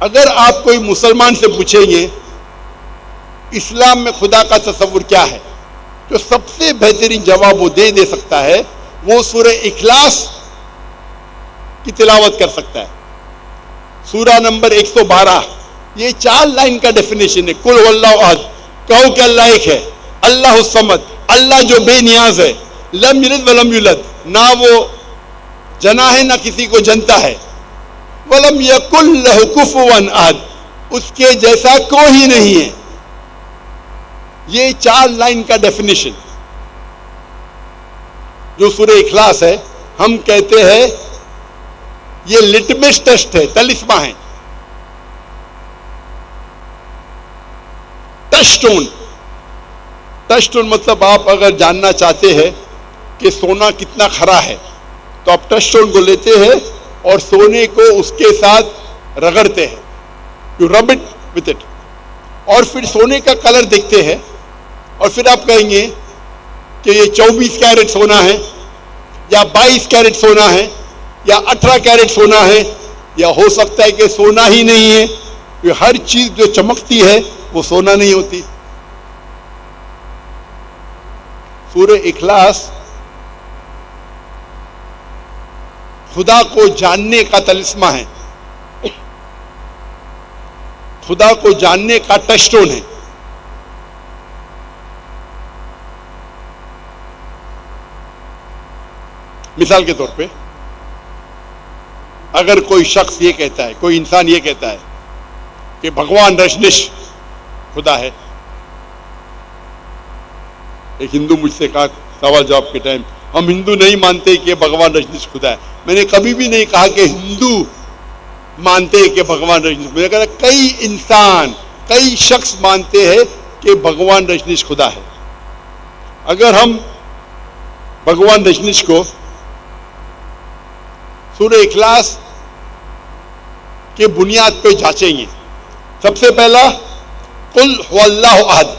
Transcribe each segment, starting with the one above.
अगर आप कोई मुसलमान से पूछेंगे इस्लाम में खुदा का तस्वुर क्या है, जो सबसे बेहतरीन जवाब वो दे सकता है वो सूरह इखलास की तिलावत कर सकता है। सूरा नंबर 112, ये 4 लाइन का डेफिनेशन है। कुल हुवल्लाहु अहद, कहो कि अल्लाह एक है, अल्लाहु समद, अल्लाह जो बेनियाज है, लम यलिद वलम यूलद, ना वो जना है ना किसी को जनता है, वलम यकुल लहु कुफुवन अहद, उसके जैसा कोई नहीं है। ये 4 लाइन का डेफिनेशन जो सूरह इखलास है, हम कहते हैं ये लिटमस टेस्ट है, तलिस्मा है, टचस्टोन। टचस्टोन मतलब आप अगर जानना चाहते हैं कि सोना कितना खरा है तो आप टचस्टोन को लेते हैं और सोने को उसके साथ रगड़ते हैं, you rub it with it, और फिर सोने का कलर देखते हैं और फिर आप कहेंगे कि ये 24 कैरेट सोना है या 22 कैरेट सोना है या 18 कैरेट सोना है, या हो सकता है कि सोना ही नहीं है। ये हर चीज जो चमकती है वो सोना नहीं होती। सूरह इखलास खुदा को जानने का तलिस्मा है, खुदा को जानने का टचस्टोन है। मिसाल के तौर पे अगर कोई शख्स ये कहता है, कोई इंसान ये कहता है कि भगवान रजनीश खुदा है। एक हिंदू मुझसे कहा सवाल जवाब के टाइम, हम हिंदू नहीं मानते कि भगवान रजनीश खुदा है। मैंने कभी भी नहीं कहा कि हिंदू मानते हैं कि भगवान रजनीश, मैंने कहा कई इंसान, कई शख्स मानते हैं कि भगवान रजनीश खुदा है। अगर हम भगवान रजनीश को सूरह इखलास के बुनियाद पे जांचेंगे, सबसे पहला कुल हुवल्लाहु अहद,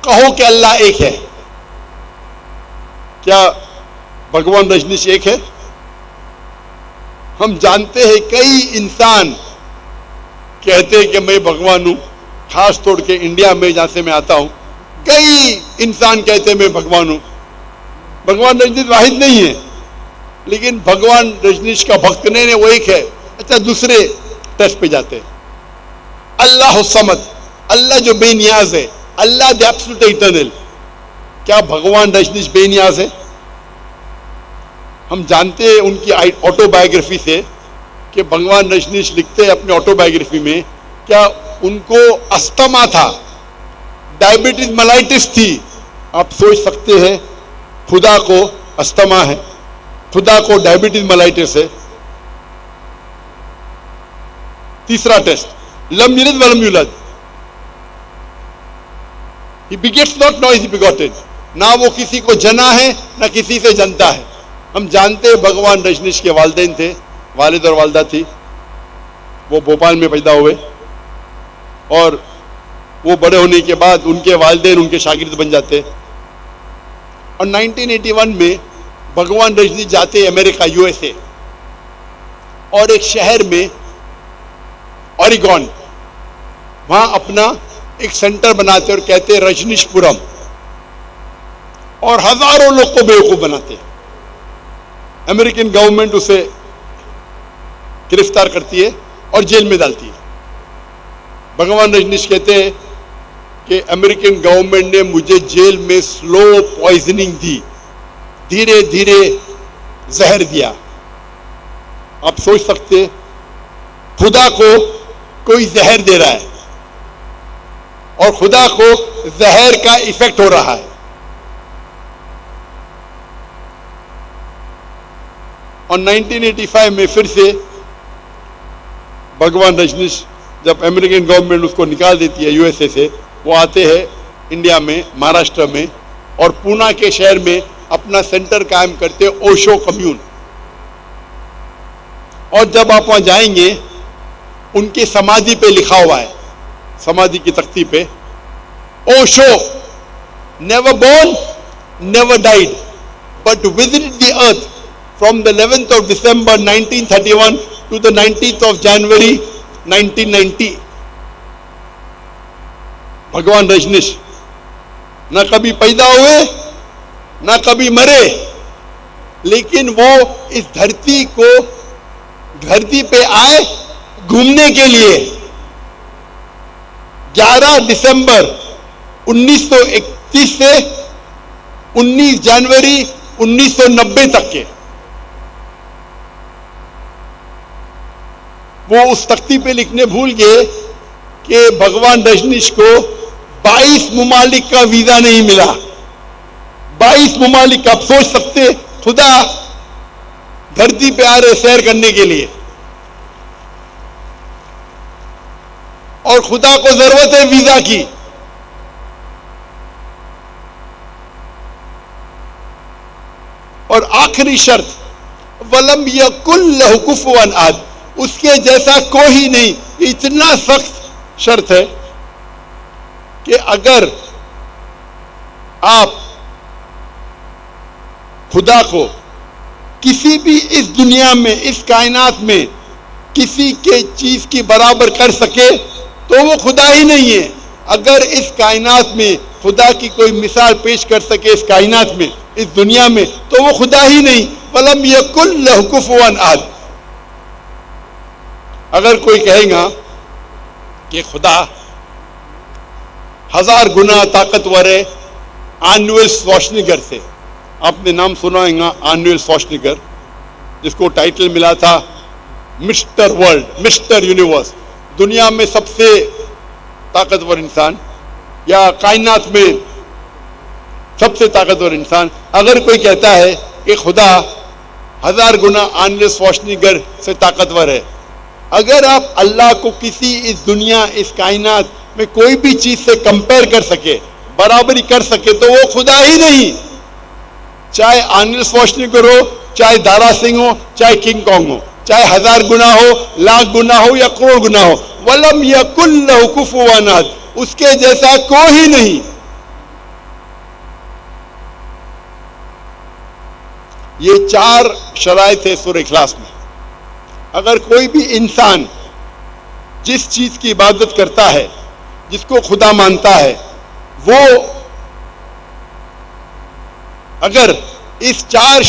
कहो कि अल्लाह एक है। क्या भगवान रजनीश एक है? हम जानते हैं कई इंसान कहते हैं कि मैं भगवान हूं, खास तौर के इंडिया में जहां से मैं आता हूं, कई इंसान कहते हैं मैं भगवान हूं। भगवान रजनीश वाहिद नहीं है, लेकिन भगवान रजनीश का भक्त नहीं है, वो एक है। अच्छा, दूसरे टेस्ट पे जाते हैं, अल्लाह समद, अल्लाह जो बेनियाज है, अल्लाह द एब्सोल्यूट इटर्नल। क्या भगवान रजनीश बेनियाज है? हम जानते हैं उनकी ऑटोबायोग्राफी से कि भगवान रजनीश लिखते हैं अपनी ऑटोबायोग्राफी में, क्या उनको अस्थमा था, डायबिटीज मेलाइटिस थी। आप सोच सकते हैं खुदा को अस्थमा है, खुदा को डायबिटीज मेलाइटिस है। तीसरा टेस्ट, लम यलिद वलम यूलद, he begets not not he begotten, ना वो किसी को जना है ना किसी से जनता है। हम जानते हैं भगवान रजनीश के वालिदैन थे, वालिद और वालदा थी, वो भोपाल में पैदा हुए और वो बड़े होने के बाद उनके वालिदैन उनके शागिर्द बन जाते। और 1981 में भगवान रजनीश जाते अमेरिका, यूएसए, और एक शहर में ओरेगॉन, वहां अपना एक सेंटर बनाते और कहते रजनीशपुरम, और हजारों लोग को बेवकूफ बनाते। अमेरिकन गवर्नमेंट उसे गिरफ्तार करती है और जेल में डालती है। भगवान रजनीश कहते हैं कि अमेरिकन गवर्नमेंट ने मुझे जेल में स्लो पॉइजनिंग दी, धीरे धीरे जहर दिया। आप सोच सकते खुदा को कोई जहर दे रहा है और खुदा को जहर का इफेक्ट हो रहा है। और 1985 में फिर से भगवान रजनीश, जब अमेरिकन गवर्नमेंट उसको निकाल देती है यूएसए से, वो आते हैं इंडिया में, महाराष्ट्र में, और पूना के शहर में अपना सेंटर कायम करते हैं, ओशो कम्यून। और जब आप वहां जाएंगे, उनके समाधि पे लिखा हुआ है, समाधि की तख्ती पे, Osho never born never died but visited the earth from the 11th of December 1931 to the 19th of January 1990, भगवान रजनीश न कभी पैदा हुए न कभी मरे, लेकिन वो इस धरती पे आए घूमने के लिए। 11 दिसंबर 1931 से 19 जनवरी 1990 तक के वो उस तख्ती पे लिखने भूल गए कि भगवान रजनीश को 22 मुमालिक का वीजा नहीं मिला। 22 मुमालिक, आप सोच सकते, खुदा धरती पे आ रहे सैर करने के लिए और खुदा को जरूरत है वीजा की। और आखिरी शर्त, वलम यकुल लहु कुफुवन अहद, उसके जैसा कोई नहीं। इतना सख्त शर्त है कि अगर आप खुदा को किसी भी इस दुनिया में, इस कायनात में किसी के चीज की बराबर कर सके तो वो खुदा ही नहीं है। अगर इस कायनात में खुदा की कोई मिसाल पेश कर सके इस कायनात में, इस दुनिया में, तो वो खुदा ही नहीं। वलम यकुल लहु कुफुवन अहद। अगर कोई कहेगा कि खुदा 1000 गुना ताकतवर है आर्नोल्ड श्वार्ज़नेगर से, आपने नाम सुना होगा आर्नोल्ड श्वार्ज़नेगर, जिसको टाइटल मिला था मिस्टर वर्ल्ड, मिस्टर यूनिवर्स, दुनिया में सबसे ताकतवर इंसान या कायनात में सबसे ताकतवर इंसान। अगर कोई कहता है कि खुदा 1000 गुना आर्नोल्ड श्वार्ज़नेगर से ताकतवर है, अगर आप अल्लाह को किसी इस दुनिया, इस कायनात में कोई भी चीज से कंपेयर कर सके, बराबरी कर सके, तो वो खुदा ही नहीं। चाहे आर्नोल्ड श्वार्ज़नेगर हो, चाहे दारा सिंह हो, चाहे किंग कॉन्ग हो, चाहे 1000 गुना हो, लाख गुना हो या करोड़ गुना हो, वलम यकुल लहु कुफुवन अहद, उसके जैसा कोई नहीं। ये 4 शराइत है सूरह इखलास में। अगर कोई भी इंसान जिस चीज की इबादत करता है, जिसको खुदा मानता है, वो अगर इस 4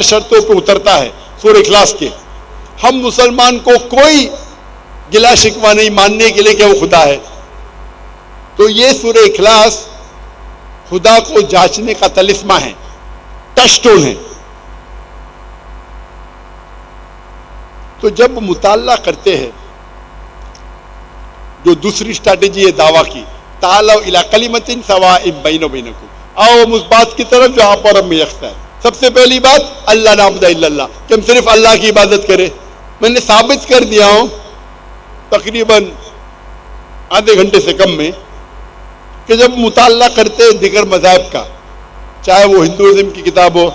शर्तों पे उतरता है सूरह इखलास के, हम मुसलमान को कोई गिला शिकवा नहीं मानने के लिए कि वो खुदा है। तो ये सूरह इखलास खुदा को जांचने का तलिस्मा है, टचस्टोन है। तो जब मुताल्ला करते हैं, जो दूसरी स्ट्रैटेजी है दावा की, तालव इला कलिमतिन सवाइन बैना बैनकुम, आओ हम उस बात की तरफ जो आप और हम में यकसा है। सबसे पहली बात, अल्लाह नाबुद इल्लल्लाह, कि हम सिर्फ अल्लाह की इबादत करें। मैंने साबित कर दिया हूं तकरीबन आधे घंटे से कम में कि जब मुताल्ला करते हैं दिगर मज़ाहिब का, चाहे वो हिंदुइज्म की किताब हो,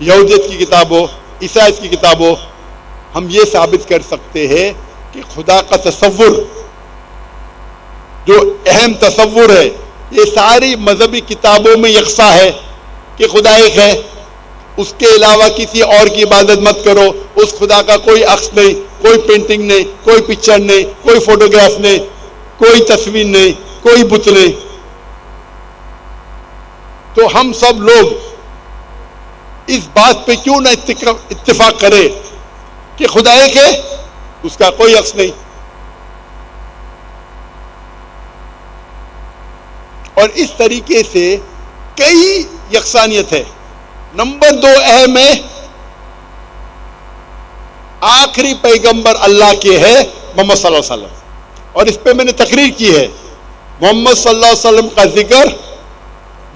यहूदियत की किताब हो, ईसाईयत की किताब हो, हम ये साबित कर सकते हैं कि खुदा का तसव्वुर, जो अहम तसव्वुर है, ये सारी मजहबी किताबों में यकसा है कि खुदा एक है, उसके अलावा किसी और की इबादत मत करो। उस खुदा का कोई अक्स नहीं, कोई पेंटिंग नहीं, कोई पिक्चर नहीं, कोई फोटोग्राफ नहीं, कोई तस्वीर नहीं, कोई बुत नहीं। तो हम सब लोग इस बात पे क्यों ना इत्तेफाक करें कि खुदा एक है, उसका कोई अक्स नहीं। और इस तरीके से कई यकसानियत है। नंबर 2 अहम है, आखिरी पैगंबर अल्लाह के है मोहम्मद सल्लल्लाहु अलैहि वसल्लम, और इस पे मैंने तकरीर की है। मोहम्मद सल्लल्लाहु अलैहि वसल्लम का जिक्र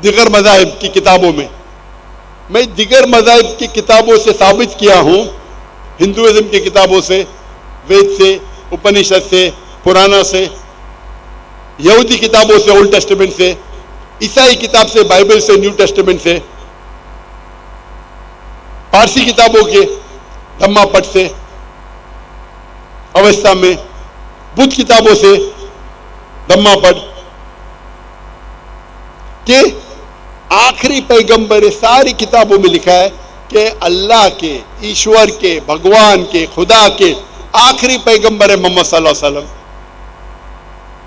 दिगर मज़ाहिब की किताबों में, मैं दिगर मज़ाहिब की किताबों से साबित किया हूं, हिंदुइज्म की किताबों से, वेद से, उपनिषद से, पुराना से, यहूदी किताबों से, ओल्ड टेस्टामेंट से, ईसाई किताब से, बाइबल से, न्यू टेस्टामेंट से, पारसी किताबों के धम्मा पट से, अवस्था में, बुद्ध किताबों से, धम्मा पट के आखिरी पैगंबर, सारी किताबों में लिखा है कि अल्लाह के, ईश्वर के, भगवान के, खुदा के आखिरी पैगंबर है मोहम्मद सल्लल्लाहु अलैहि वसल्लम।